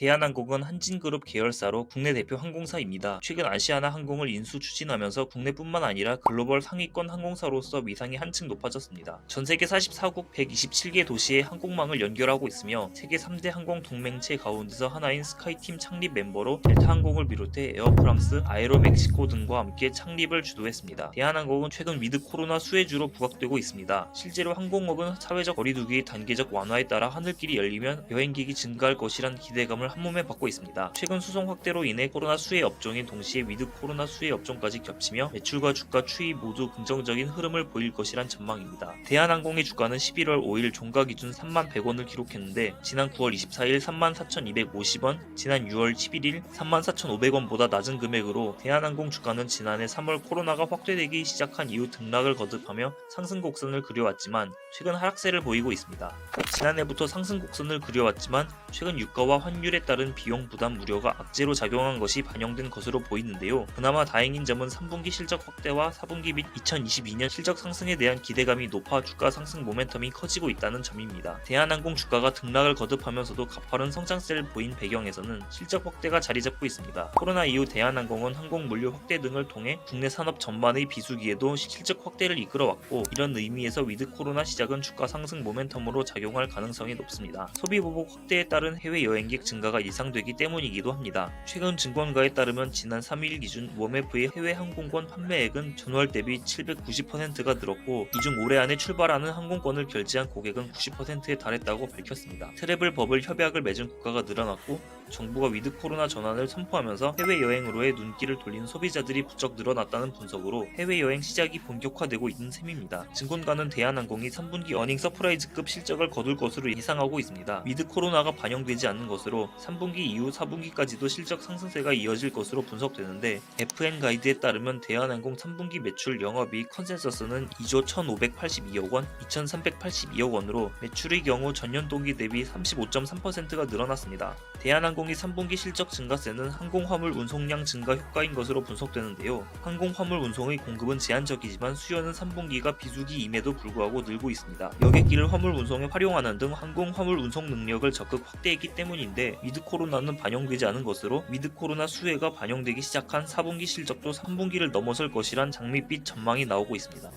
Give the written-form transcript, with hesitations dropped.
대한항공은 한진그룹 계열사로 국내 대표 항공사입니다. 최근 아시아나 항공을 인수 추진하면서 국내뿐만 아니라 글로벌 상위권 항공사로서 위상이 한층 높아졌습니다. 전세계 44국 127개 도시의 항공망을 연결하고 있으며 세계 3대 항공 동맹체 가운데서 하나인 스카이팀 창립 멤버로 델타항공을 비롯해 에어프랑스, 아에로멕시코 등과 함께 창립을 주도했습니다. 대한항공은 최근 위드 코로나 수혜주로 부각되고 있습니다. 실제로 항공업은 사회적 거리두기의 단계적 완화에 따라 하늘길이 열리면 여행객이 증가할 것이란 기대감을 한몸에 받고 있습니다. 최근 수송 확대로 인해 코로나 수혜 업종인 동시에 위드 코로나 수혜 업종까지 겹치며 매출과 주가 추이 모두 긍정적인 흐름을 보일 것이란 전망입니다. 대한항공의 주가는 11월 5일 종가 기준 31,100원을 기록했는데 지난 9월 24일 34,250원, 지난 6월 11일 34,500원보다 낮은 금액으로 대한항공 주가는 지난해 3월 코로나가 확대되기 시작한 이후 등락을 거듭하며 상승 곡선을 그려왔지만 최근 하락세를 보이고 있습니다. 지난해부터 상승 곡선을 그려왔지만 최근 유가와 환율에 따른 비용 부담 우려가 악재로 작용한 것이 반영된 것으로 보이는데요. 그나마 다행인 점은 3분기 실적 확대와 4분기 및 2022년 실적 상승에 대한 기대감이 높아 주가 상승 모멘텀이 커지고 있다는 점입니다. 대한항공 주가가 등락을 거듭하면서도 가파른 성장세를 보인 배경에서는 실적 확대가 자리 잡고 있습니다. 코로나 이후 대한항공은 항공 물류 확대 등을 통해 국내 산업 전반의 비수기에도 실적 확대를 이끌어왔고 이런 의미에서 위드 코로나 시작은 주가 상승 모멘텀으로 작용할 가능성이 높습니다. 소비 보복 확대에 따른 해외 여행객 증가가 예상되기 때문이기도 합니다. 최근 증권가에 따르면 지난 3일 기준 웜F의 해외 항공권 판매액은 전월 대비 790%가 늘었고 이 중 올해 안에 출발하는 항공권을 결제한 고객은 90%에 달했다고 밝혔습니다. 트래블 버블 협약을 맺은 국가가 늘어났고 정부가 위드 코로나 전환을 선포하면서 해외여행으로의 눈길을 돌린 소비자들이 부쩍 늘어났다는 분석으로 해외여행 시작이 본격화되고 있는 셈입니다. 증권가는 대한항공이 3분기 어닝 서프라이즈급 실적을 거둘 것으로 예상하고 있습니다. 위드 코로나가 반영되지 않는 것으로 3분기 이후 4분기까지도 실적 상승세가 이어질 것으로 분석되는데 FN 가이드에 따르면 대한항공 3분기 매출 영업이익 컨센서스는 2조 1,582억 원, 2,382억 원으로 매출의 경우 전년 동기 대비 35.3%가 늘어났습니다. 대한항공이 3분기 실적 증가세는 항공화물 운송량 증가 효과인 것으로 분석되는데요. 항공화물 운송의 공급은 제한적이지만 수요는 3분기가 비수기임에도 불구하고 늘고 있습니다. 여객기를 화물 운송에 활용하는 등 항공화물 운송 능력을 적극 확대했기 때문인데 위드 코로나는 반영되지 않은 것으로 위드 코로나 수혜가 반영되기 시작한 4분기 실적도 3분기를 넘어설 것이란 장밋빛 전망이 나오고 있습니다.